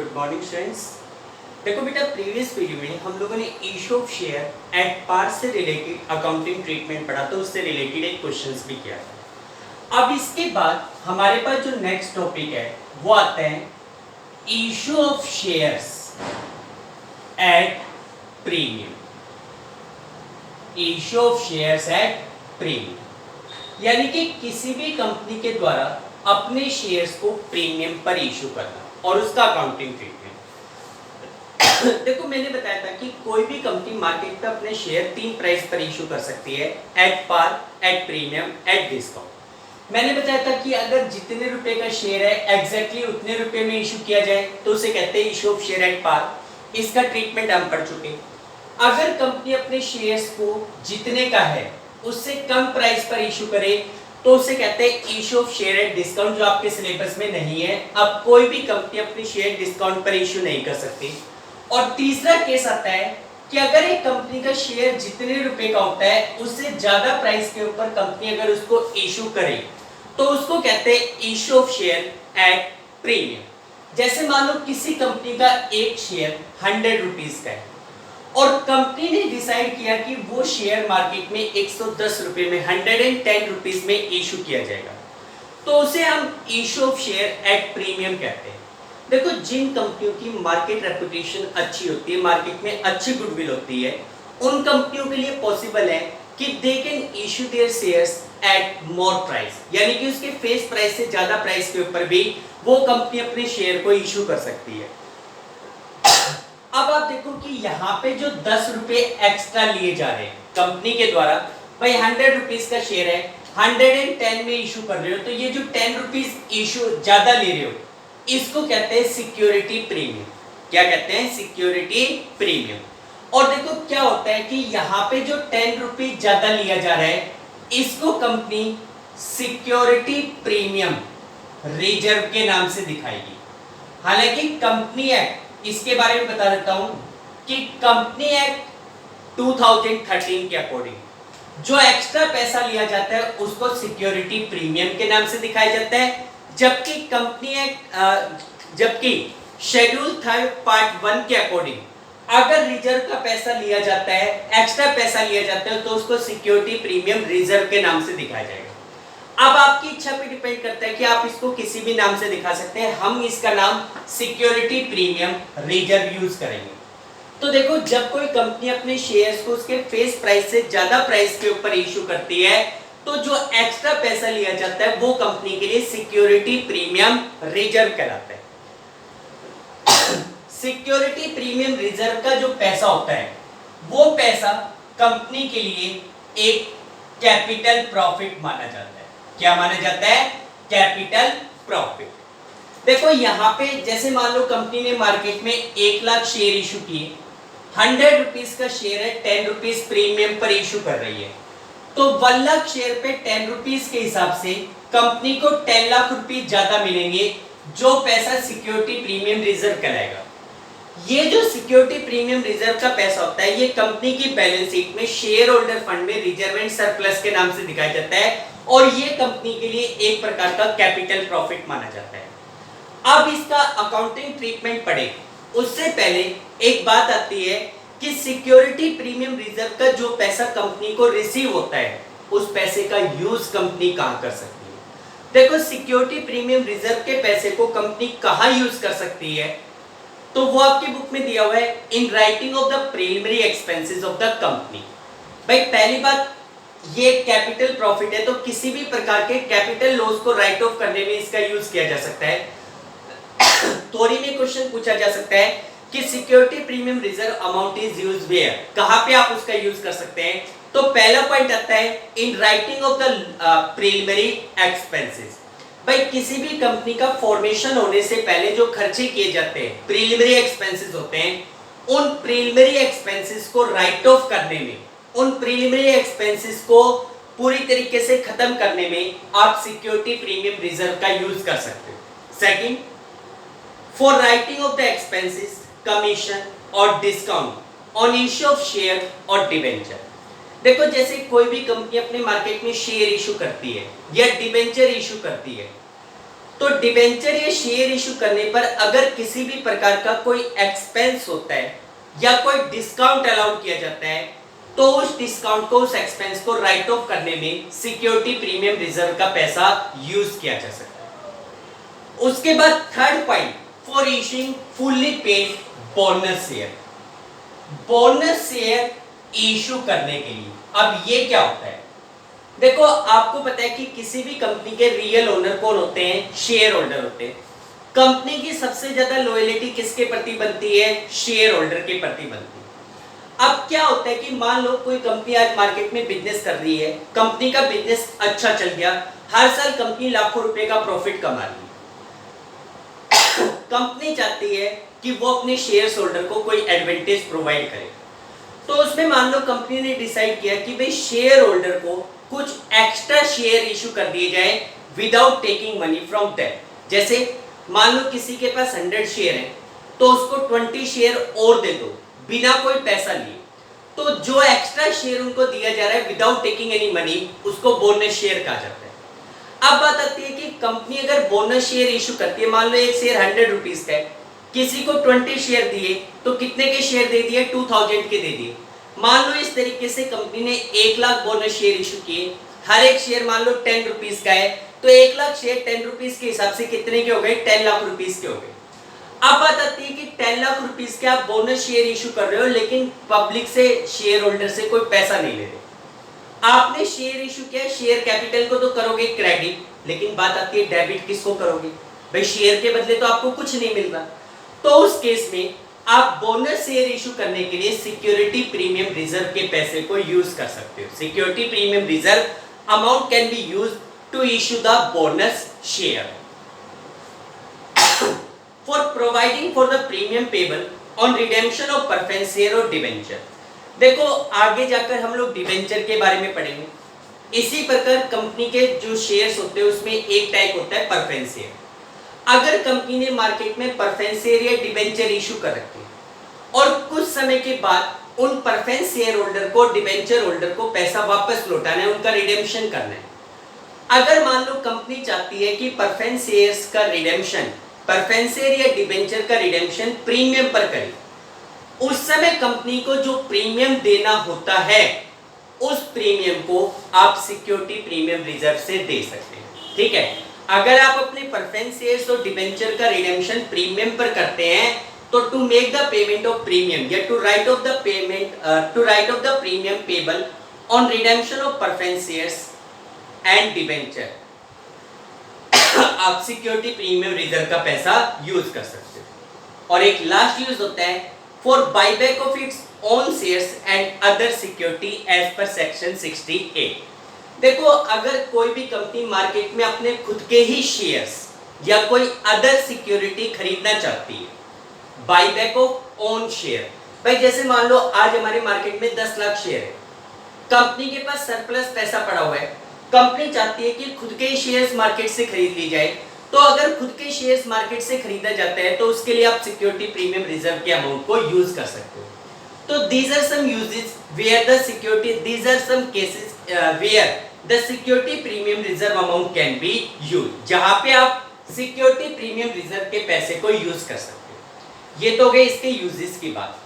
Good morning students. देखो बेटा, previous video में हम लोगों ने issue of share at par से रिलेटेड अकाउंटिंग ट्रीटमेंट पढ़ा, तो उससे रिलेटेड एक क्वेश्चंस भी किया था। अब इसके बाद हमारे पास जो नेक्स्ट टॉपिक है वो आता है issue of shares at premium. Issue of shares at premium यानी कि किसी भी कंपनी के द्वारा अपने शेयर्स को प्रीमियम पर इशू करना और उसका अकाउंटिंग ट्रीटमेंट। देखो, मैंने बताया था कि कोई भी कंपनी मार्केट पे अपने शेयर 3 प्राइस पर इशू कर सकती है, at par, at premium, at discount. मैंने बताया था कि अगर जितने रुपए का शेयर है एग्जैक्टली उतने रुपए में इशू किया जाए तो उसे कहते हैं issue of share at par. इसका ट्रीटमेंट हम पढ़ चुके। अगर कंपनी अपने शेयर्स को जितने का है उससे कम प्राइस पर इशू करे तो उसे कहते हैं issue of share at discount, जो आपके सिलेबस में नहीं है। अब कोई भी कंपनी अपनी शेयर डिस्काउंट पर इशू नहीं कर सकती। और तीसरा केस आता है कि अगर एक कंपनी का शेयर जितने रुपए का होता है उससे ज्यादा प्राइस के ऊपर कंपनी अगर उसको इशू करे तो उसको कहते हैं issue of share at premium. जैसे मान लो किसी कंपनी का एक शेयर 100 रुपीज का है और कंपनी ने डिसाइड किया कि वो शेयर मार्केट में 110 रुपए में 110 रुपीज में इशू किया जाएगा, तो उसे हम issue of share at premium कहते हैं। देखो, जिन कंपनियों की मार्केट रेपुटेशन अच्छी होती है, मार्केट में अच्छी गुडविल होती है, उन कंपनियों के लिए पॉसिबल है कि they can issue there shares at more price, यानी कि उसके फेस प्राइस से ज्यादा प्राइस के ऊपर भी वो कंपनी अपने शेयर को इशू कर सकती है। अब आप देखो कि यहाँ पे जो 10 रुपए एक्स्ट्रा लिए जा रहे हैं कंपनी के द्वारा, भाई 100 रुपीज का शेयर है, 110 में इशू कर रहे हो, तो ये जो 10 रुपीज इशू ज्यादा ले रहे हो इसको कहते हैं सिक्योरिटी प्रीमियम। क्या कहते हैं? Security premium. और देखो क्या होता है कि यहाँ पे जो 10 रुपीज ज्यादा लिया जा रहा है इसको कंपनी सिक्योरिटी प्रीमियम रिजर्व के नाम से दिखाएगी। हालांकि कंपनी एक्ट, इसके बारे में बता देता हूं कि कंपनी एक्ट 2013 के अकॉर्डिंग जो एक्स्ट्रा पैसा लिया जाता है उसको सिक्योरिटी प्रीमियम के नाम से दिखाया जाता है, जबकि शेड्यूल 3 पार्ट 1 के अकॉर्डिंग अगर रिजर्व का पैसा लिया जाता है, एक्स्ट्रा पैसा लिया जाता है, तो उसको सिक्योरिटी प्रीमियम रिजर्व के नाम से दिखाया जाएगा। अब आपकी इच्छा पे डिपेंड करता है कि आप इसको किसी भी नाम से दिखा सकते हैं। हम इसका नाम सिक्योरिटी प्रीमियम रिजर्व यूज करेंगे। तो देखो, जब कोई कंपनी अपने शेयर्स को उसके फेस प्राइस से ज्यादा प्राइस के ऊपर इशू करती है तो जो एक्स्ट्रा पैसा लिया जाता है वो कंपनी के लिए सिक्योरिटी प्रीमियम रिजर्व कहलाता है। सिक्योरिटी प्रीमियम रिजर्व का जो पैसा होता है वो पैसा कंपनी के लिए एक कैपिटल प्रॉफिट माना जाता है। क्या माना जाता है? Capital profit. देखो यहाँ पे जैसे मान लो कंपनी ने मार्केट में 1 लाख शेयर इशू किए, 100 रुपीज का शेयर है, 10 रुपीज प्रीमियम पर इशू कर रही है, तो 1 लाख शेयर पे 10 रुपीज के हिसाब से कंपनी को 10 लाख रुपीज ज्यादा मिलेंगे, जो पैसा सिक्योरिटी प्रीमियम रिजर्व कहलाएगा। ये जो सिक्योरिटी प्रीमियम रिजर्व का पैसा होता है ये कंपनी की बैलेंस शीट में शेयर होल्डर फंड में रिजर्व एंड सरप्लस के नाम से दिखाया जाता है और ये कंपनी के लिए एक प्रकार का कैपिटल प्रॉफिट माना जाता है। अब इसका अकाउंटिंग ट्रीटमेंट पढ़े उससे पहले एक बात आती है कि सिक्योरिटी प्रीमियम रिजर्व का जो पैसा कंपनी को रिसीव होता है उस पैसे का यूज कंपनी कहां कर सकती है। देखो, सिक्योरिटी प्रीमियम रिजर्व के पैसे को कंपनी कहां यूज कर सकती है, तो वो आपकी बुक में दिया हुआ है, in writing off the preliminary expenses of the company. भाई पहली बात, ये कैपिटल प्रॉफिट है तो किसी भी प्रकार के कैपिटल लॉस को राइट ऑफ करने में इसका यूज किया जा सकता है। थ्योरी में क्वेश्चन पूछा जा सकता है कि security premium reserve amount is used where, कहां पे आप उसका यूज कर सकते हैं। तो पहला पॉइंट आता है in writing off the preliminary expenses. भाई किसी भी कंपनी का फॉर्मेशन होने से पहले जो खर्चे किए जाते हैं प्रीलिमिनरी एक्सपेंसेस होते हैं, उन प्रीलिमिनरी एक्सपेंसेस को राइट ऑफ करने में, उन प्रीलिमिनरी एक्सपेंसेस को पूरी तरीके से खत्म करने में आप सिक्योरिटी प्रीमियम रिजर्व का यूज कर सकते हो। Second, for writing off the expenses commission और discount on issue of share और डिबेंचर। देखो, जैसे कोई भी कंपनी अपने मार्केट में शेयर इशू करती है या डिबेंचर इशू करती है तो डिबेंचर या शेयर इशू करने पर अगर किसी भी प्रकार का कोई एक्सपेंस होता है या कोई डिस्काउंट अलाउड किया जाता है तो उस डिस्काउंट को, उस एक्सपेंस को राइट ऑफ करने में सिक्योरिटी प्रीमियम रिजर्व का पैसा यूज किया जा सकता है। उसके बाद third point, for issuing fully paid bonus share. Bonus share issue करने के लिए अब ये क्या होता है, देखो आपको पता है कि किसी भी कंपनी के रियल ओनर कौन होते हैं, शेयर होल्डर होते हैं। कंपनी की सबसे ज्यादा लॉयल्टी किसके प्रति बनती है, शेयर होल्डर के प्रति बनती है। अब क्या होता है कि मान लो कोई कंपनी आज मार्केट में बिजनेस कर रही है, कंपनी का बिजनेस अच्छा चल गया, हर साल कंपनी लाखों रुपए का प्रॉफिट कमा रही है। कंपनी चाहती है कि वो अपने शेयर होल्डर को कोई एडवांटेज प्रोवाइड करे, तो उसमें मान लो कंपनी ने डिसाइड किया कि भाई शेयर होल्डर को कुछ एक्स्ट्रा शेयर इशू कर दिए जाए without taking money from that. जैसे मान लो किसी के पास 100 शेयर है तो उसको 20 शेयर और दे दो बिना कोई पैसा लिए, तो जो एक्स्ट्रा शेयर उनको दिया जा रहा है विदाउट टेकिंग एनी मनी, उसको बोनस शेयर कहा जाता है। अब बात आती है कि कंपनी अगर बोनस शेयर इशू करती है, मान लो एक शेयर 100 रुपीज का है, किसी को 20 शेयर दिए तो कितने के शेयर दे दिए, 2000 के दे दिए। मान लो इस तरीके से कंपनी ने 1 लाख बोनस शेयर इशू किए, हर एक शेयर मान लो 10 रुपीज का है, तो 1 लाख शेयर 10 रुपीज के हिसाब से कितने के हो गए, 10 लाख रुपीज के हो गए। अब बात आती है कि 10 लाख रुपीज के आप बोनस शेयर इशू कर रहे हो लेकिन पब्लिक से, शेयर होल्डर से कोई पैसा नहीं ले रहे, आपने शेयर इशू किया, शेयर कैपिटल को तो करोगे क्रेडिट, लेकिन बात आती है डेबिट किसको करोगे, भाई शेयर के बदले तो आपको कुछ नहीं मिल रहा। तो उस केस में आप बोनस शेयर इशू करने के लिए सिक्योरिटी प्रीमियम रिजर्व के पैसे को यूज कर सकते हो। Security premium reserve amount can be used to issue the bonus share for providing for the premium payable on redemption of preference share और डिबेंचर। देखो आगे जाकर हम लोग डिबेंचर के बारे में पढ़ेंगे। इसी प्रकार कंपनी के जो शेयर्स होते हैं उसमें एक टाइप होता है प्रेफरेंस शेयर। अगर कंपनी ने मार्केट में प्रेफरेंस शेयर या डिबेंचर इशू कर रखे और कुछ समय के बाद उन प्रेफरेंस शेयर होल्डर को, डिबेंचर होल्डर को पैसा वापस लौटाना है, उनका रिडेम्पशन करना है। अगर मान लो कंपनी चाहती है कि प्रेफरेंस शेयर्स का रिडेम्पशन, प्रेफरेंस शेयर या डिबेंचर का रिडेम्पशन प्रीमियम पर करे, उस समय कंपनी को जो प्रीमियम देना होता है उस प्रीमियम को आप सिक्योरिटी प्रीमियम रिजर्व से दे सकते हैं। ठीक है, अगर आप अपने प्रेफरेंस शेयर्स और डिबेंचर का रिडेम्पशन प्रीमियम पर करते हैं तो to make the payment of premium या to write off the premium payable on redemption of preference shares and debenture आप सिक्योरिटी प्रीमियम रिजर्व का पैसा यूज कर सकते हो। और एक लास्ट यूज होता है for buyback of its own shares and other security as per section 68। देखो अगर कोई भी कंपनी मार्केट में अपने खुद के ही शेयर्स या कोई अदर सिक्योरिटी खरीदना चाहती है, बायबैक ऑफ ओन शेयर, भाई जैसे मान लो आज हमारे मार्केट में 10 लाख शेयर है, कंपनी के पास सरप्लस पैसा पड़ा हुआ है, कंपनी चाहती है कि खुद के ही शेयर्स मार्केट से खरीद ली जाए, तो अगर खुद के शेयर्स मार्केट से खरीदा जाता है तो उसके लिए आप सिक्योरिटी प्रीमियम रिजर्व के अमाउंट को यूज कर सकते हो। तो these are some uses where the security, these are some cases where the security premium reserve amount can be used, जहां पे आप सिक्योरिटी प्रीमियम रिजर्व के पैसे को यूज कर सकते हो। ये तो हो गए इसके यूजेस की बात।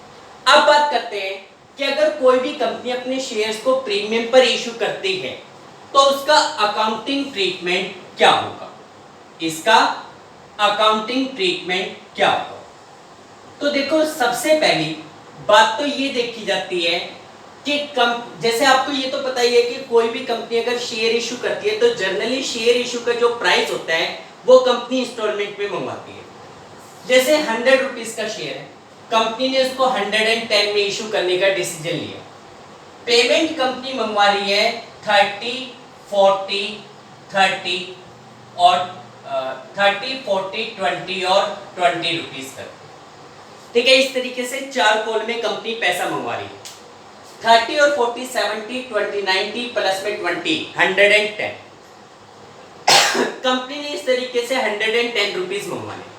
अब बात करते हैं कि अगर कोई भी कंपनी अपने शेयर्स को प्रीमियम पर इशू करती है तो उसका अकाउंटिंग ट्रीटमेंट क्या होगा, इसका अकाउंटिंग ट्रीटमेंट क्या होगा। तो देखो सबसे पहली बात तो ये देखी जाती है कि जैसे आपको ये तो पता ही है कि कोई भी कंपनी अगर शेयर इशू करती है तो जनरली शेयर इशू का जो प्राइस होता है वो कंपनी इंस्टॉलमेंट में मंगवाती है। जैसे 100 रुपीज का शेयर है, कंपनी ने उसको 110 में इशू करने का डिसीजन लिया, पेमेंट कंपनी मंगवा रही है 30, 40, 30 और 30, 40, 20 और 20 रुपीज तक। ठीक है, इस तरीके से 4 कॉल में कंपनी पैसा मंगवा रही है, 30 और 40, 70, 20, 90 प्लस में 20, 110। कंपनी ने इस तरीके से 110 रुपीज मंगवाने।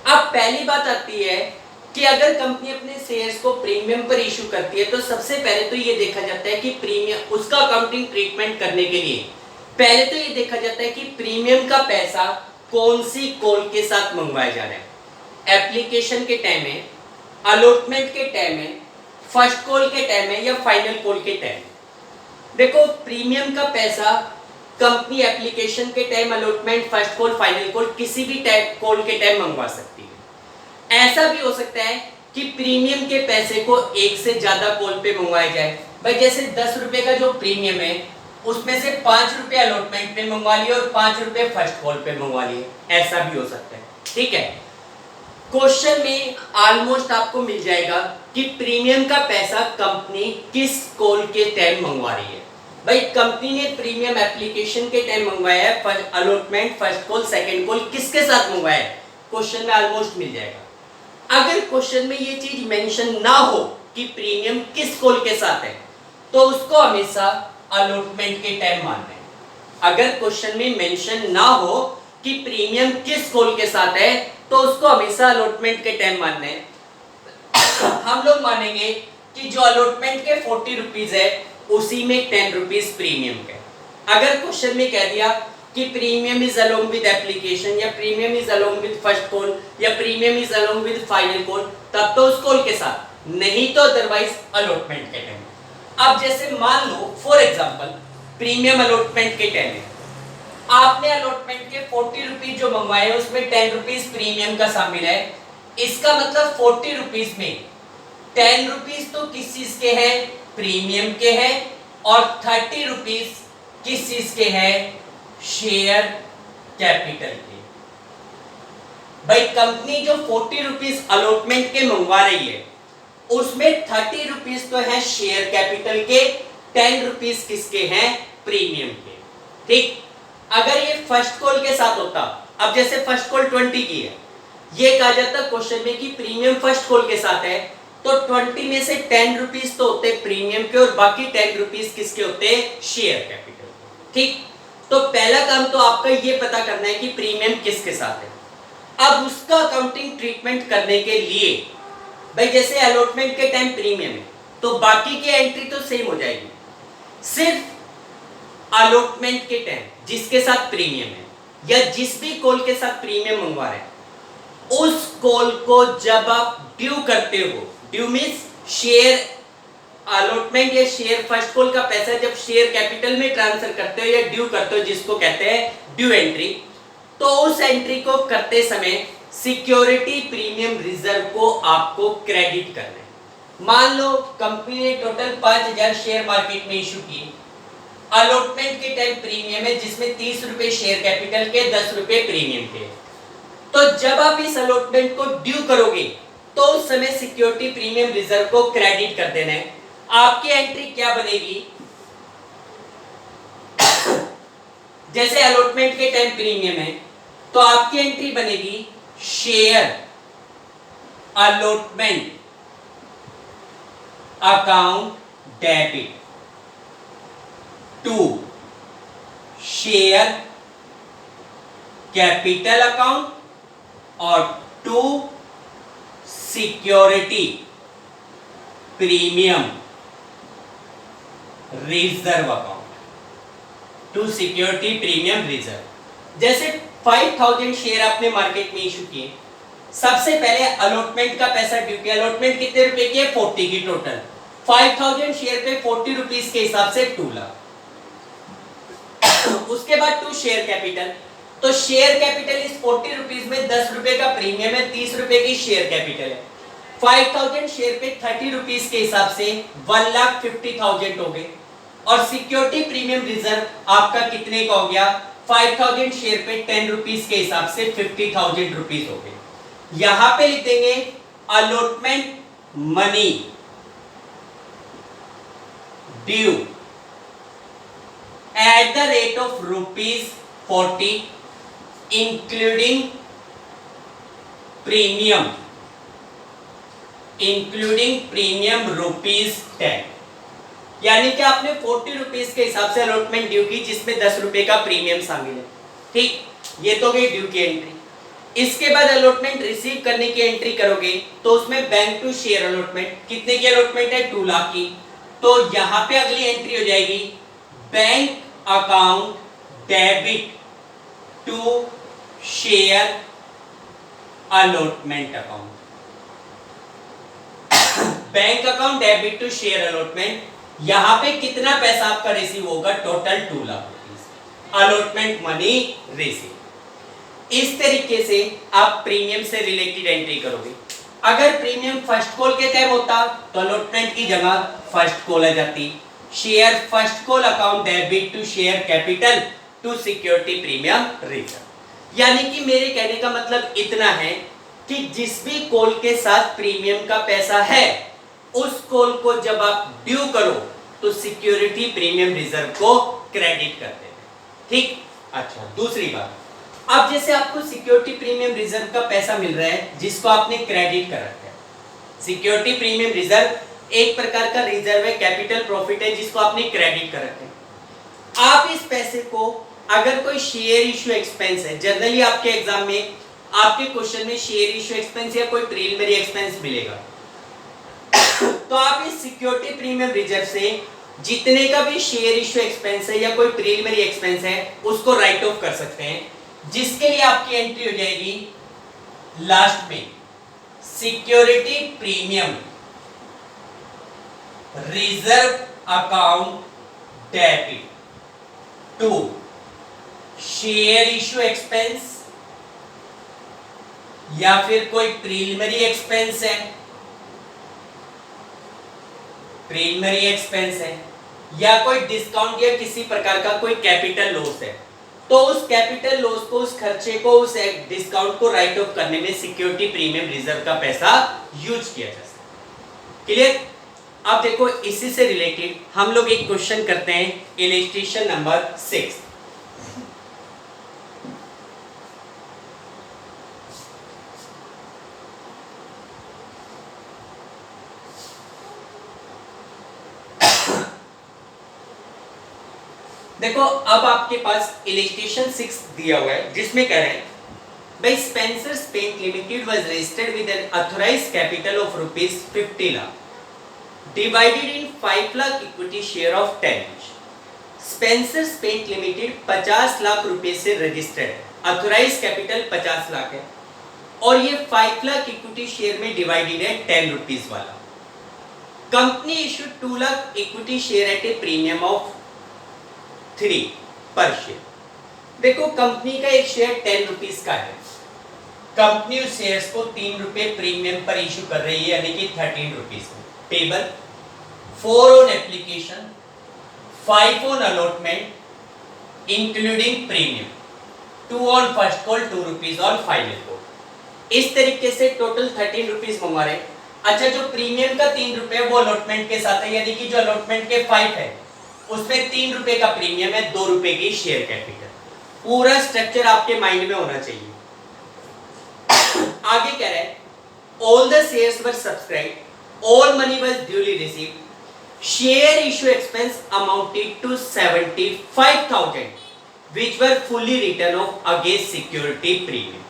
अब पहली बात आती है कि अगर कंपनी अपने शेयर्स को प्रीमियम पर इशू करती है तो सबसे पहले तो ये देखा जाता है कि प्रीमियम, उसका अकाउंटिंग ट्रीटमेंट करने के लिए पहले तो ये देखा जाता है कि प्रीमियम का पैसा कौन सी कॉल के साथ मंगवाया जा रहा है, एप्लीकेशन के टाइम में, अलॉटमेंट के टाइम में, फर्स्ट कॉल के टाइम में या फाइनल कॉल के टाइम में। देखो प्रीमियम का पैसा कंपनी एप्लीकेशन के time, allotment, first call, final call, किसी भी टाइप कॉल के टाइम मंगवा सकती है। ऐसा भी हो सकता है कि प्रीमियम के पैसे को एक से ज्यादा कॉल पे मंगवाया जाए। भाई जैसे 10 रुपए का जो प्रीमियम है उसमें से 5 रुपए अलॉटमेंट पे मंगवा लिए और 5 रुपए फर्स्ट कॉल पे मंगवा लिए, ऐसा भी हो सकता है। ठीक है, क्वेश्चन में ऑलमोस्ट आपको मिल जाएगा कि प्रीमियम का पैसा कंपनी किस कॉल के टाइम मंगवा रही है। भाई कंपनी ने प्रीमियम एप्लीकेशन के टाइम मंगवाया है, allotment, first call, second call किसके साथ मंगवाया है, क्वेश्चन में ऑलमोस्ट मिल जाएगा। अगर क्वेश्चन में ये चीज मेंशन ना हो कि प्रीमियम किस कॉल के साथ है तो उसको हमेशा अलॉटमेंट के टाइम मानना है। अगर क्वेश्चन में मेंशन ना हो कि प्रीमियम किस कॉल के साथ है तो उसको हमेशा अलॉटमेंट के टाइम मानना है। हम लोग मानेंगे कि जो अलॉटमेंट के 40 रुपीज है उसी में 10 रुपीज प्रीमियम के। अगर क्वेश्चन में कह दिया कि premium is along with application या premium is along with first call या premium is along with final call, तब तो उस कॉल के साथ, नहीं तो अदरवाइज अलॉटमेंट के टाइम। अब जैसे मान लो फॉर एग्जांपल प्रीमियम अलॉटमेंट के टाइम है, आपने अलॉटमेंट के 40 रुपीज जो मंगवाए उसमें 10 रुपीज प्रीमियम का शामिल है। इसका मतलब 40 रुपीज में 10 रुपीज तो किस चीज के हैं, प्रीमियम के हैं, और 30 रुपीज किस चीज के हैं, शेयर कैपिटल के। भाई कंपनी जो 40 रुपीज अलॉटमेंट के मंगवा रही है उसमें 30 रुपीज तो है शेयर कैपिटल के, 10 रुपीज किसके हैं, प्रीमियम के। ठीक, अगर ये फर्स्ट कॉल के साथ होता, अब जैसे फर्स्ट कॉल 20 की है, ये कहा जाता क्वेश्चन में कि प्रीमियम फर्स्ट कॉल के साथ है तो 20 में से 10 रुपीज तो होते प्रीमियम के और बाकी 10 रुपीज किसके होते, शेयर कैपिटल। ठीक, तो पहला काम तो आपका ये पता करना है कि प्रीमियम किसके साथ है। अब उसका अकाउंटिंग ट्रीटमेंट करने के लिए भाई जैसे अलॉटमेंट के टाइम प्रीमियम है तो बाकी की एंट्री तो सेम हो जाएगी, सिर्फ अलॉटमेंट के टाइम जिसके साथ प्रीमियम है या जिस भी कॉल के साथ प्रीमियम मंगवा रहे हैं उस कॉल को जब आप ड्यू करते हो, ड्यू मींस शेयर अलॉटमेंट या शेयर फर्स्ट कॉल का पैसा जब शेयर कैपिटल में ट्रांसफर करते हो या ड्यू करते हो जिसको कहते हैं ड्यू एंट्री, तो उस एंट्री को करते समय सिक्योरिटी प्रीमियम रिजर्व को आपको क्रेडिट करना है। मान लो कंपनी ने टोटल 5000 शेयर मार्केट में इशू किए, अलॉटमेंट के टाइम प्रीमियम है जिसमें 30 रुपए शेयर कैपिटल के, 10 रुपए प्रीमियम के। तो जब आप इस अलॉटमेंट को ड्यू करोगे तो उस समय सिक्योरिटी प्रीमियम रिजर्व को क्रेडिट कर देना है। आपकी एंट्री क्या बनेगी, जैसे अलॉटमेंट के टाइम प्रीमियम है तो आपकी एंट्री बनेगी share allotment account debit to share capital account और to security premium reserve account, to security premium reserve. जैसे 5000 शेयर आपने मार्केट में इशू किए, सबसे पहले अलॉटमेंट का पैसा ड्यू किया, अलॉटमेंट कितने रुपए की है, 40 की टोटल, 5000 शेयर पे 40 रुपीस के हिसाब से 2 लाख। उसके बाद टू शेयर कैपिटल, तो शेयर कैपिटल इस 40 रुपीस में 10 रुपए का प्रीमियम है, 30 रुपए की शेयर कैपिटल है। 5000 शेयर पे 30 रुपीस के हिसाब से 1,50,000 हो गए, और सिक्योरिटी प्रीमियम रिजर्व आपका कितने का हो गया, 5000 शेयर पे 10 रुपीस के हिसाब से 50,000 रुपीस हो गए। यहां पे लिख देंगे allotment money due eight the rate of ₹40 including premium ₹10, यानी कि आपने 40 रुपीस के हिसाब से अलॉटमेंट ड्यू की जिसमें 10 रुपए का प्रीमियम शामिल है। ठीक, ये तो गई ड्यू की एंट्री। इसके बाद अलॉटमेंट रिसीव करने की एंट्री करोगे तो उसमें बैंक टू शेयर अलॉटमेंट, कितने की अलॉटमेंट है, 2 लाख की, तो यहां पे अगली एंट्री हो जाएगी bank account debit to share allotment account. Bank account debit to share allotment, यहां पे कितना पैसा आपका रिसीव होगा? Total 2 lakh rupees allotment money receive. इस तरीके से आप प्रीमियम से रिलेटेड एंट्री करोगे। अगर प्रीमियम फर्स्ट कॉल के टाइम होता तो अलॉटमेंट की जगह फर्स्ट कॉल आ जाती, share first call account debit to share capital to security premium reserve. यानी कि मेरे कहने का मतलब इतना है कि जिस भी कॉल के साथ प्रीमियम का पैसा है उस कॉल को जब आप ड्यू करो तो सिक्योरिटी प्रीमियम रिजर्व को क्रेडिट कर देते। ठीक, अच्छा दूसरी बात, अब जैसे आपको सिक्योरिटी प्रीमियम रिजर्व का पैसा मिल रहा है जिसको आपने क्रेडिट कर रखा है। सिक्योरिटी प्रीमियम रिजर्व एक प्रकार का रिजर्व है, कैपिटल प्रॉफिट है जिसको आपने क्रेडिट कर रखा है। आप इस पैसे को अगर कोई शेयर इश्यू एक्सपेंस है, जनरली आपके एग्जाम में आपके क्वेश्चन में शेयर इश्यू एक्सपेंस या कोई प्रीलिमिनरी एक्सपेंस मिलेगा तो आप इस सिक्योरिटी प्रीमियम रिजर्व से जितने का भी शेयर इश्यू एक्सपेंस है या कोई प्रीलिमिनरी एक्सपेंस है उसको राइट ऑफ कर सकते हैं, जिसके लिए आपकी एंट्री हो जाएगी लास्ट में security premium reserve account debit to share issue expense या फिर कोई प्रीलिमिनरी एक्सपेंस है, प्रीलिमिनरी एक्सपेंस है या कोई डिस्काउंट या किसी प्रकार का कोई कैपिटल लॉस है, तो उस कैपिटल लॉस को, उस खर्चे को, उस डिस्काउंट को राइट ऑफ करने में सिक्योरिटी प्रीमियम रिजर्व का पैसा यूज किया जा सकता है। क्लियर? अब देखो इसी से रिलेटेड हम लोग एक क्वेश्चन करते हैं, इलस्ट्रेशन नंबर 6। देखो अब आपके पास इलस्ट्रेशन 6 दिया हुआ है जिसमें कह रहे हैं भाई Spencers paint limited was registered with an authorised capital of rupees 50 lakh divided in 5 lakh equity share of 10। Spencers paint limited 50 lakh रुपए से रजिस्टर्ड है, ऑथराइज्ड कैपिटल 50 लाख है और ये 5 लाख इक्विटी शेयर में डिवाइडेड है 10 रुपीस वाला। Company issued 2 lakh equity share eight a premium of 3 पर शेयर। देखो कंपनी का एक शेयर 10 रुपीस का है, कंपनी उस शेयर्स को 3 रुपए प्रीमियम पर इशू कर रही है यानी कि 13 रुपीस में। Table 4 on application, 5 on allotment including premium, 2 on first call, 2 rupees on final call. इस तरीके से टोटल 13 रुपीस मंगवा रहे। अच्छा जो प्रीमियम का 3 रुपए वो अलॉटमेंट के साथ है, यानी कि जो अलॉटमेंट के 5 है उसमें 3 रुपए का प्रीमियम है, 2 रुपए की शेयर कैपिटल। पूरा स्ट्रक्चर आपके माइंड में होना चाहिए। आगे कह रहे हैं all the shares were subscribed, all money was duly received, share issue expense amounted to 75,000 which were fully written off against security premium.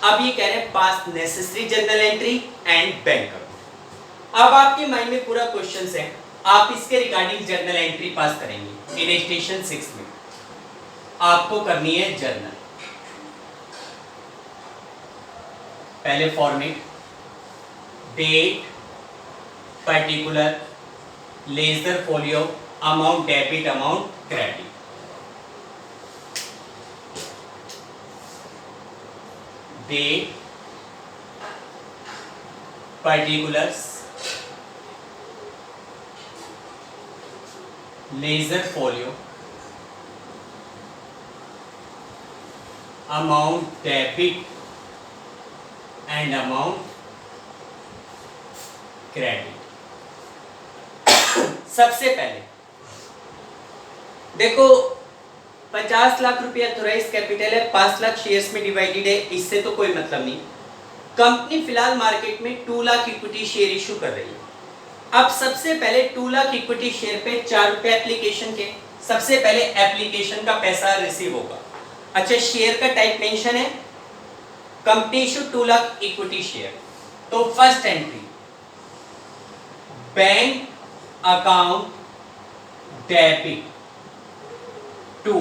अब ये कह रहे हैं pass necessary journal entry and bank account. अब आपके माइंड में पूरा question है, आप इसके रिगार्डिंग जर्नल एंट्री पास करेंगे। इलस्ट्रेशन 6 में आपको करनी है जर्नल। पहले format, date, particular, ledger folio, amount debit, amount credit. Date, particulars, ledger folio, amount debit and amount credit. सबसे पहले देखो 50 लाख रुपए ऑथराइज्ड कैपिटल है, 5 लाख शेयर्स में डिवाइडेड है, इससे तो कोई मतलब नहीं। कंपनी फिलहाल मार्केट में 2 लाख इक्विटी शेयर इशू कर रही है। अब सबसे पहले 2 लाख इक्विटी शेयर पे 4 रुपए एप्लीकेशन के, सबसे पहले एप्लीकेशन का पैसा रिसीव होगा। अच्छा शेयर का टाइप मेंशन है, company issue 2 lakh equity share, तो first entry bank account debit to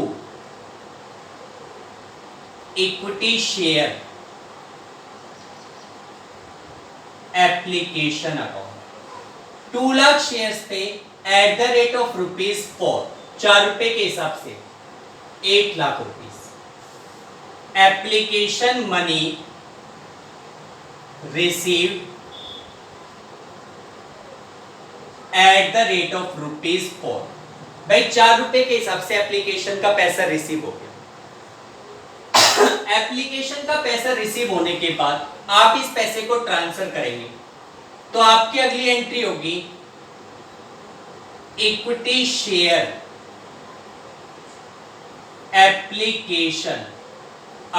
equity share application account. 2 lakh shares पे एट द रेट ऑफ ₹4, 4 रुपए के हिसाब से 8 lakh rupees. Application money received at the rate of ₹4। भाई 4 रुपए के हिसाब से एप्लीकेशन का पैसा रिसीव हो गया। एप्लीकेशन का पैसा रिसीव होने के बाद आप इस पैसे को ट्रांसफर करेंगे तो आपकी अगली एंट्री होगी equity share application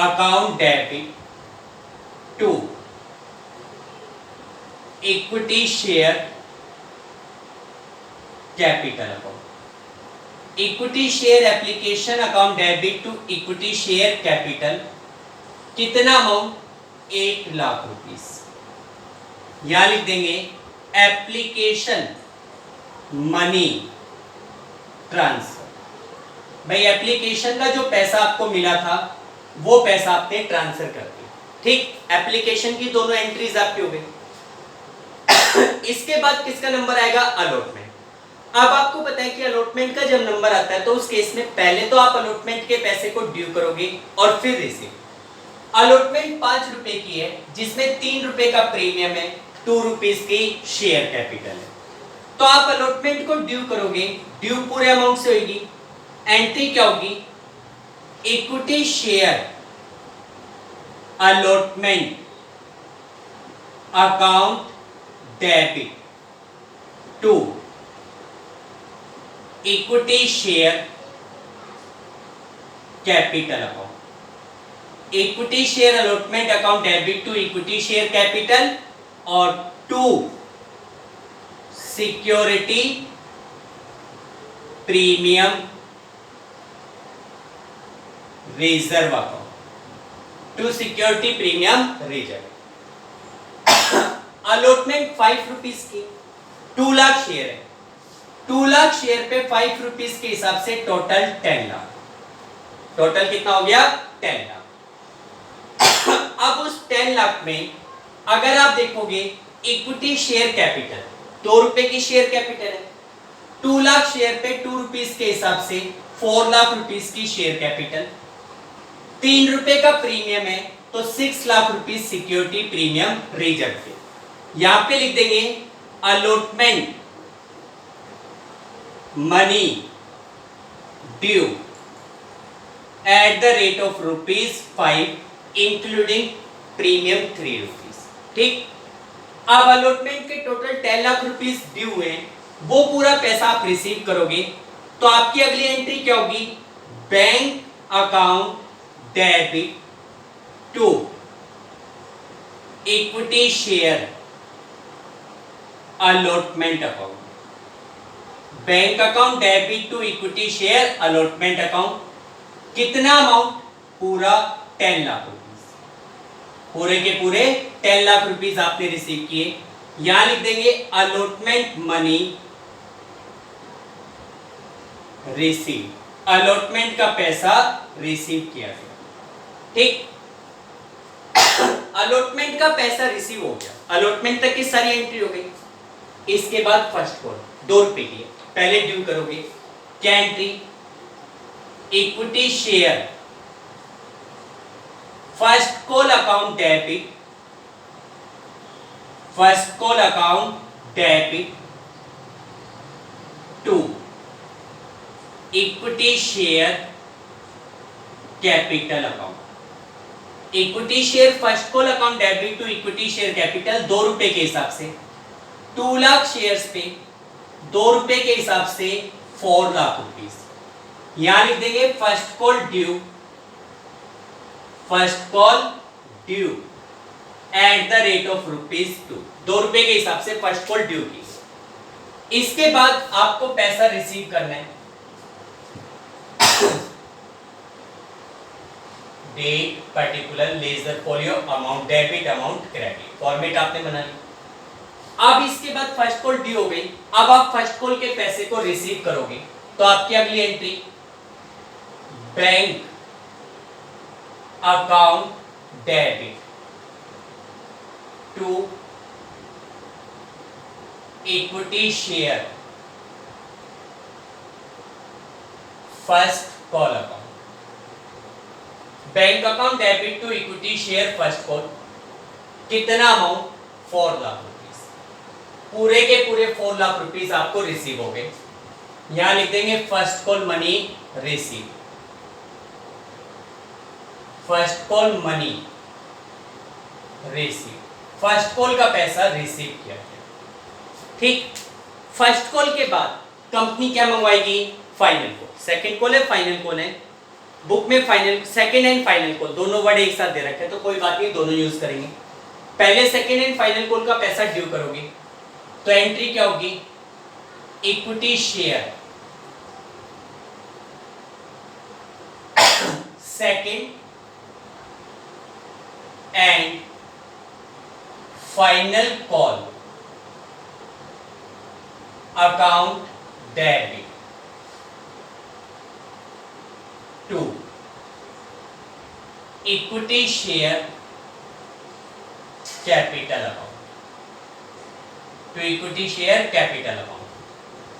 account debit to equity share capital account. Equity share application account debit to equity share capital. कितना अमाउंट? 8 लाख रुपीस। यहां लिख देंगे एप्लीकेशन मनी ट्रांसफर। भाई एप्लीकेशन का जो पैसा आपको मिला था वो पैसा आपने ट्रांसफर कर दिया। ठीक, एप्लीकेशन की दोनों एंट्रीज आपकी हो गई। इसके बाद किसका नंबर आएगा? अलॉटमेंट। अब आपको पता है कि अलॉटमेंट का जब नंबर आता है तो उस केस में पहले तो आप अलॉटमेंट के पैसे को ड्यू करोगे और फिर रिसीव। अलॉटमेंट 5 रुपए की है जिसमें 3 रुपए का प्रीमियम है, 2 रुपीस की शेयर कैपिटल है। तो आप अलॉटमेंट को ड्यू करोगे, ड्यू पूरे अमाउंट से होगी। एंट्री क्या होगी? Equity share allotment account debit to equity share capital account. Equity share allotment account debit to equity share capital और to security premium reserve account. To security premium reserve. Allotment 5 rupees की, 2 lakh share है। 2 lakh share पे 5 rupees के हिसाब से total 10 lakh. Total कितना हो गया? 10 लाख। अब उस 10 लाख में अगर आप देखोगे इक्विटी शेयर कैपिटल 2 रुपए की शेयर कैपिटल है। 2 लाख शेयर पे 2 रुपीस के हिसाब से 4 लाख रुपीस की शेयर कैपिटल। 3 रुपए का प्रीमियम है तो 6 lakh rupees security premium reserve पे। यहां पे लिख देंगे allotment money due eight the rate of ₹5 including premium 3 rupees. ठीक, अब अलॉटमेंट के टोटल 10 लाख रुपीस ड्यू है, वो पूरा पैसा आप रिसीव करोगे तो आपकी अगली एंट्री क्या होगी? Bank account debit to equity share allotment account. Bank account debit to equity share allotment account. कितना अमाउंट? पूरा 10 लाख रुपीस। पूरे के पूरे 10 लाख रुपीस आपने रिसीव किए। यहां लिख देंगे अलॉटमेंट मनी रिसीव। अलॉटमेंट का पैसा रिसीव किया गया। ठीक, अलॉटमेंट का पैसा रिसीव हो गया। अलॉटमेंट तक की सारी एंट्री हो गई। इसके बाद फर्स्ट कॉल 2 रुपए की है, पहले ड्यू करोगे। क्या entry? Equity share first call account debit, first call account debit to equity share capital account. Equity share first call account debit to equity share capital 2 रुपए के हिसाब से। 2 लाख शेयर्स पे 2 रुपए के हिसाब से 4 लाख रुपीस। यहां लिख देंगे first call due, first call due eight the rate of ₹2। 2 रुपए के हिसाब से फर्स्ट कॉल ड्यू की। इसके बाद आपको पैसा रिसीव करना है। Date particular ledger folio amount debit amount credit format आपने बना लिया। अब इसके बाद फर्स्ट कॉल ड्यू हो गई। अब आप फर्स्ट कॉल के पैसे को रिसीव करोगे तो आपकी अगली entry bank account debit to equity share first call account. Bank account debit to equity share first call, कितना अमाउंट? 4 लाख रुपीस। पूरे के पूरे 4 लाख रुपीस आपको रिसीव हो गए। यहां लिख देंगे first call money receive, first call money receive, first call का पैसा रिसीव किया गया। ठीक, फर्स्ट कॉल के बाद कंपनी क्या मंगवाएगी? Final call. सेकंड कॉल है, फाइनल कॉल है। बुक में final, second and final call दोनों वर्ड एक साथ दे रखे हैं, तो कोई बात नहीं, दोनों यूज करेंगे। पहले सेकंड एंड फाइनल कॉल का पैसा ड्यू करोगे, तो एंट्री क्या होगी? Equity share second and final call account debit to equity share capital account, to equity share capital account.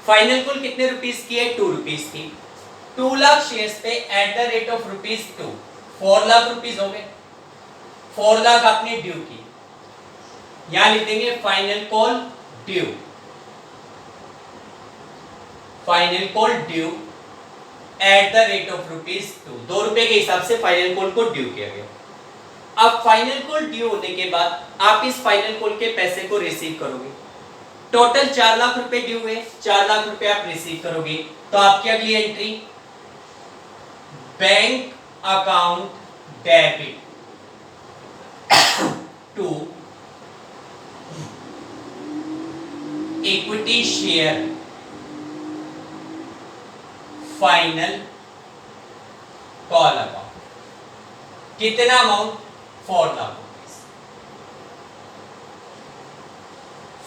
Final call कितने रुपीस की है? 2 रुपीस की। 2 लाख शेयर्स पे at the rate of ₹2 4 lakh rupees हो गए। 4 लाख आपने ड्यू की, यहां लिख देंगे final call due, final call due eight the rate of ₹2। 2 रुपए के हिसाब से फाइनल कॉल को ड्यू किया गया। अब फाइनल कॉल ड्यू होने के बाद आप इस फाइनल कॉल के पैसे को रिसीव करोगे। टोटल 4 लाख रुपए ड्यू है, 4 लाख रुपए आप रिसीव करोगे, तो आपकी अगली entry bank account debit to equity share final call account, कितना amount? 4 lakh rupees.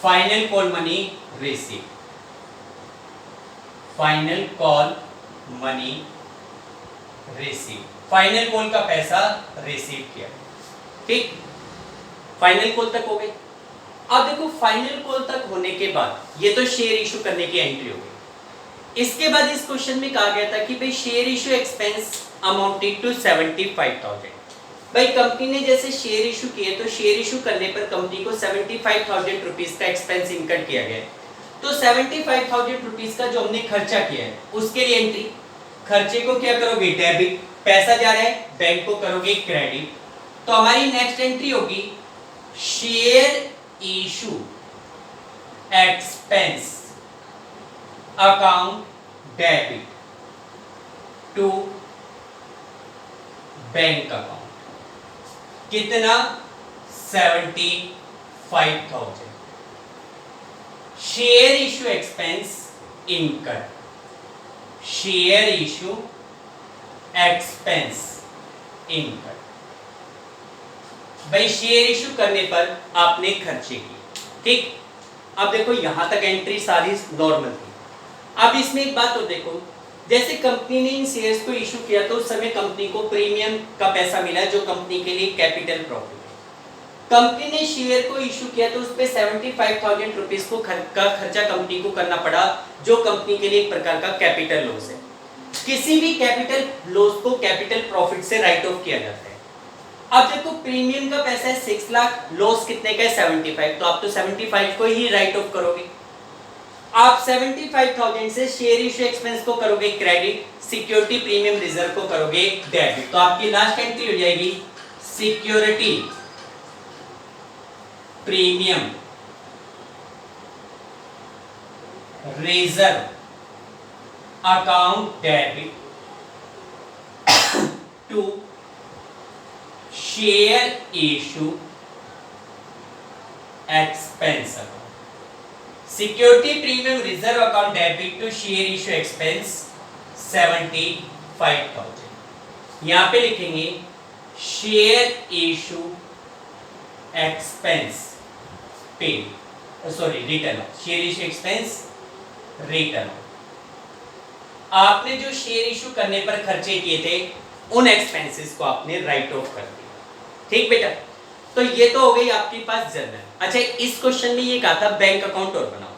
Final call money receive, final call money receive, final call का पैसा रिसीव किया। ठीक, फाइनल कॉल तक हो गई। अब देखो फाइनल कॉल तक होने के बाद ये तो शेयर इशू करने की एंट्री हो गई। इसके बाद इस क्वेश्चन में कहा गया था कि भाई share issue expense amounted to 75,000। भाई कंपनी ने जैसे शेयर इशू किए, तो शेयर इशू करने पर कंपनी को 75,000 रुपीस का एक्सपेंस इनकट किया गया है। तो 75,000 रुपीस का जो हमने खर्चा किया है, उसके लिए एंट्री, खर्चे को क्या करोगे? डेबिट, पैसा जा रहा है बैंक को करोगे क्रेडिट। तो हमारी नेक्स्ट एंट्री होगी share issue expense account debit to bank account, कितना? 75,000। Share issue expense incurred, share issue expense incurred. भाई शेयर इशू करने पर आपने खर्चे किए। ठीक, अब देखो यहां तक एंट्री सारी नॉर्मल थी। अब इसमें एक बात तो देखो, जैसे कंपनी ने इन शेयर्स को इशू किया तो उस समय कंपनी को प्रीमियम का पैसा मिला, जो कंपनी के लिए कैपिटल प्रॉफिट है। कंपनी ने शेयर को इशू किया तो उस पे 75,000 रुपीस को का खर्चा कंपनी को करना पड़ा, जो कंपनी के लिए एक प्रकार का कैपिटल लॉस है। किसी भी कैपिटल लॉस को कैपिटल प्रॉफिट से राइट ऑफ किया जाता है। अब देखो प्रीमियम का पैसा है 6 लाख, लॉस कितने का है? 75, तो आप तो 75 को ही राइट ऑफ करोगे। आप 75,000 से शेयर इशू एक्सपेंस को करोगे क्रेडिट, सिक्योरिटी प्रीमियम रिजर्व को करोगे डेबिट। तो आपकी लास्ट एंट्री हो जाएगी security premium reserve account debit to share issue expense account, security premium reserve account debit to share issue expense 75,000। यहां पे लिखेंगे शेयर इशू एक्सपेंस पे, sorry written, share issue expense written. आपने जो शेयर इशू करने पर खर्चे किए थे उन एक्सपेंसेस को आपने राइट ऑफ कर दिया। ठीक बेटा, तो ये तो हो गई आपके पास जर्नल। अच्छा, इस क्वेश्चन में ये कहा था बैंक अकाउंट और बनाओ।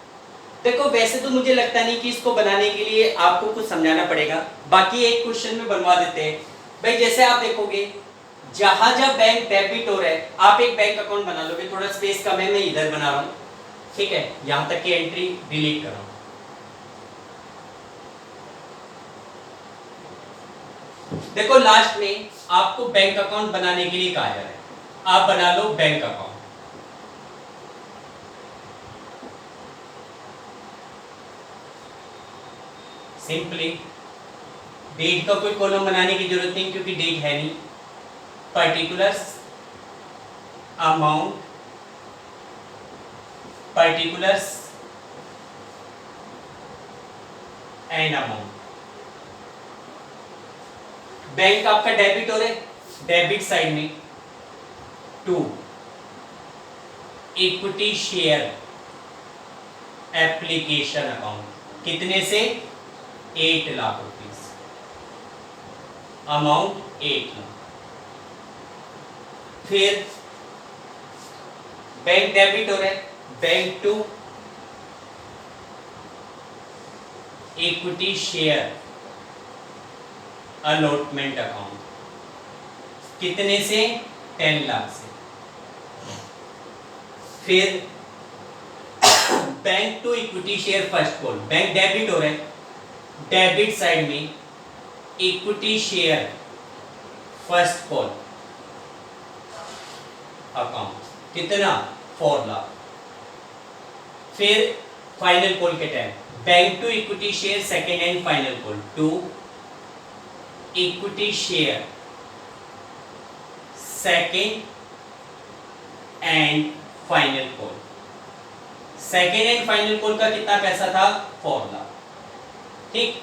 देखो वैसे तो मुझे लगता नहीं कि इसको बनाने के लिए आपको कुछ समझाना पड़ेगा, बाकी एक क्वेश्चन में बनवा देते हैं। भाई जैसे आप देखोगे जहां जहां बैंक डेबिट हो रहा है आप एक बैंक अकाउंट बना लोगे। थोड़ा स्पेस कम है, मैं इधर बना रहा हूं, ठीक है, यहां तक की एंट्री डिलीट कर रहा हूं। देखो लास्ट में आपको बैंक अकाउंट बनाने के लिए कहा जा रहा है, आप बना लो बैंक अकाउंट। सिंपली डेट का कोई कॉलम बनाने की जरूरत नहीं क्योंकि डेट है नहीं। Particulars amount, particulars and amount. Bank आपका डेबिट हो रहा है, डेबिट साइड में to equity share application account, कितने से 8 लाख रुपीस, अमाउंट 8 लाख। फिर बैंक डेबिट हो रहा है, bank to equity share allotment account, कितने से 10 लाख से। फिर bank to equity share first call, bank debit हो रहा है, डेबिट साइड में equity share first call account, कितना 4 लाख। फिर फाइनल कॉल के time bank to equity share second and final call to equity share second and final call. Second and final call का कितना पैसा था 4 लाख। ठीक,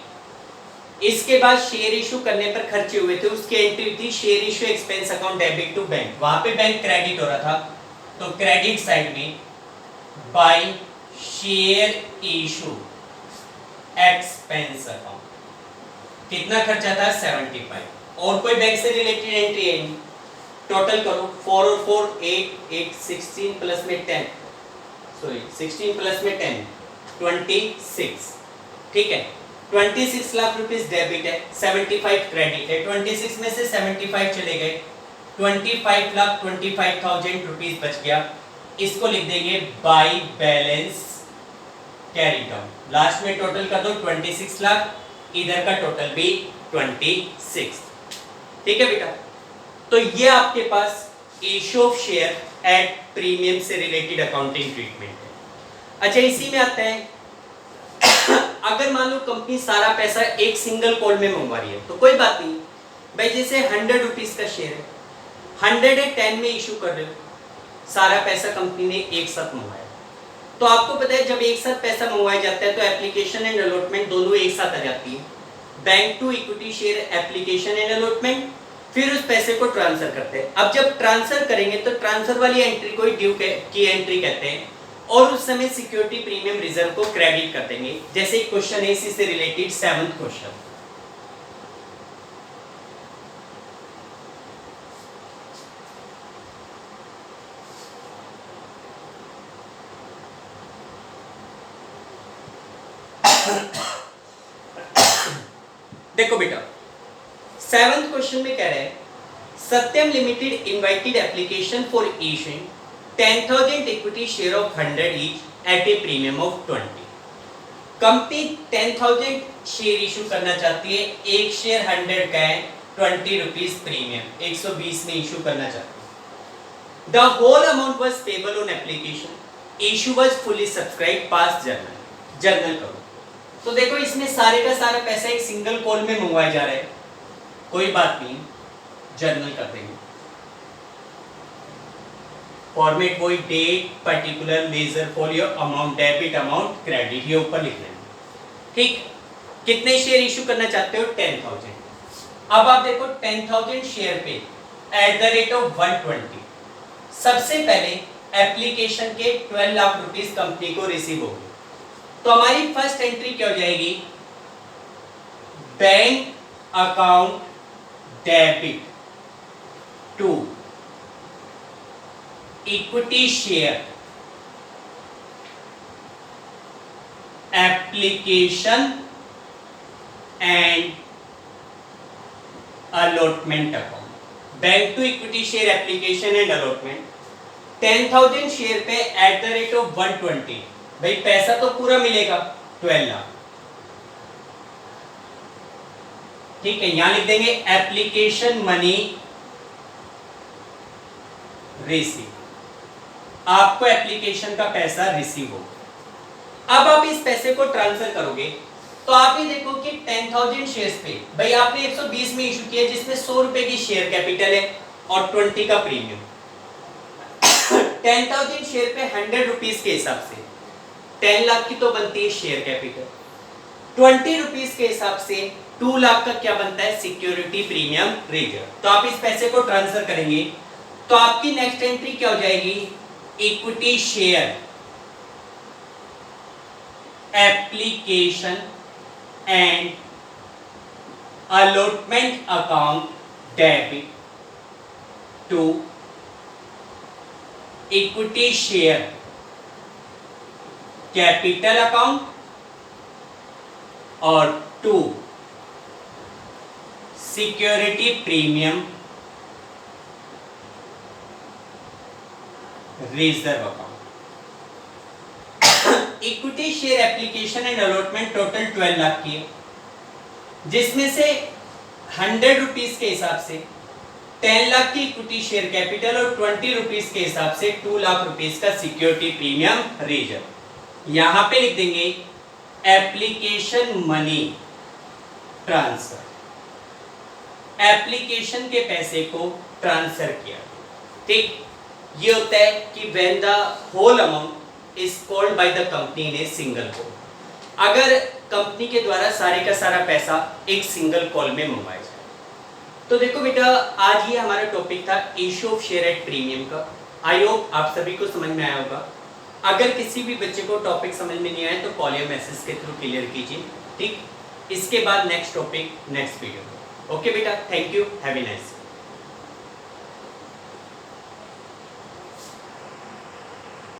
इसके बाद शेयर इशू करने पर खर्चे हुए थे, उसकी एंट्री थी share issue expense account debit to bank. वहां पे बैंक क्रेडिट हो रहा था तो क्रेडिट साइड में by share issue expense account, कितना खर्चा था 75। और कोई बैंक से रिलेटेड एंट्री है नहीं, टोटल करो 4 और 4 8 16 प्लस में 10, सॉरी 16 प्लस में 10 26। ठीक है, 26 लाख रुपीस डेबिट है, 75 क्रेडिट है, 26 में से 75 चले गए, 25,25,000 रुपीस बच गया। इसको लिख देंगे by balance carry down. Last में टोटल कर दो 26 लाख, इधर का टोटल भी 26। ठीक है बेटा, तो ये आपके पास issue of share at premium से रिलेटेड अकाउंटिंग ट्रीटमेंट है। अच्छा, इसी में आता है अगर मान लो कंपनी सारा पैसा एक सिंगल कॉल में मंगवा रही है तो कोई बात नहीं भाई, जैसे 100 रुपीस का शेयर है, 110 में इशू कर रहे हो, सारा पैसा कंपनी ने एक साथ मंगवाया, तो आपको पता है जब एक साथ पैसा मंगवाया जाता है तो एप्लीकेशन एंड अलॉटमेंट दोनों एक साथ आ जाती है। Bank to equity share application and allotment, फिर उस पैसे को ट्रांसफर करते हैं। अब जब ट्रांसफर करेंगे तो ट्रांसफर वाली एंट्री को ड्यू की एंट्री कहते हैं, और उस समय सिक्योरिटी प्रीमियम रिजर्व को क्रेडिट कर देंगे। जैसे एक क्वेश्चन है इसी से रिलेटेड 7th क्वेश्चन, देखो बेटा 7th क्वेश्चन में कह रहे हैं Satyam limited invited application for issuing 10,000 equity share of 100 each at a premium of 20। Company 10,000 share issue करना चाहती है, एक शेयर 100 का है, 20 रुपीस प्रीमियम 120 में इशू करना चाहती है। The whole amount was payable on application, issue was fully subscribe, pass journal. Journal करो तो देखो इसमें सारे का सारा पैसा एक सिंगल कॉल में मंगवाया जा रहा है, कोई बात नहीं, जर्नल कर देंगे। फॉर्मेट वही, date, particular, major, for your amount, debit amount, credit, ये ऊपर लिख लेंगे। ठीक, कितने शेयर इशू करना चाहते हो 10,000। अब आप देखो 10,000 शेयर पे एट द रेट ऑफ 120, सबसे पहले एप्लीकेशन के 12 लाख रुपीस कंपनी को रिसीव होगी, तो हमारी फर्स्ट एंट्री क्या हो जाएगी, bank account debit to equity share application and allotment account. Bank to equity share application and allotment 10,000 share पे एट द रेट ऑफ 120। भाई पैसा तो पूरा मिलेगा 12 लाख, ठीक है। यहां लिख देंगे एप्लीकेशन मनी रिसीव, आपको एप्लीकेशन का पैसा रिसीव होगा। अब आप इस पैसे को ट्रांसफर करोगे तो आप ये देखो कि 10,000 शेयर्स पे भाई आपने 120 में इशू किया, जिसमें 100 रुपए की शेयर कैपिटल है और 20 का प्रीमियम। 10,000 शेयर पे 100 रुपीज के हिसाब से 10 लाख की तो बनती है शेयर कैपिटल, 20 रुपीज के हिसाब से 2 लाख का क्या बनता है, सिक्योरिटी प्रीमियम रिजर्व। तो आप इस पैसे को ट्रांसफर करेंगे तो आपकी नेक्स्ट एंट्री क्या हो जाएगी, equity share application and allotment account debit to equity share capital account और to security premium reserve account. Equity share application and allotment total 12 lakh की है, जिसमें से 100 रुपीज के हिसाब से 10 लाख की इक्विटी शेयर कैपिटल और 20 रुपीज के हिसाब से 2 लाख रुपीज का सिक्योरिटी प्रीमियम रिजर्व। यहां पे लिख देंगे एप्लीकेशन मनी ट्रांसफर, एप्लीकेशन के पैसे को ट्रांसफर किया, ठीक। ये होता है कि when the whole amount is called by the company in a single call, अगर कंपनी के द्वारा सारे का सारा पैसा एक सिंगल कॉल में मंगवाया जाए। तो देखो बेटा, आज ये हमारा टॉपिक था issue of share at premium का। आई होप आप सभी को समझ में आया होगा। अगर किसी भी बच्चे को टॉपिक समझ में नहीं आया तो कॉल या मैसेज के थ्रू क्लियर कीजिए, ठीक। इसके बाद next topic next video. Okay बेटा, thank you, have a nice.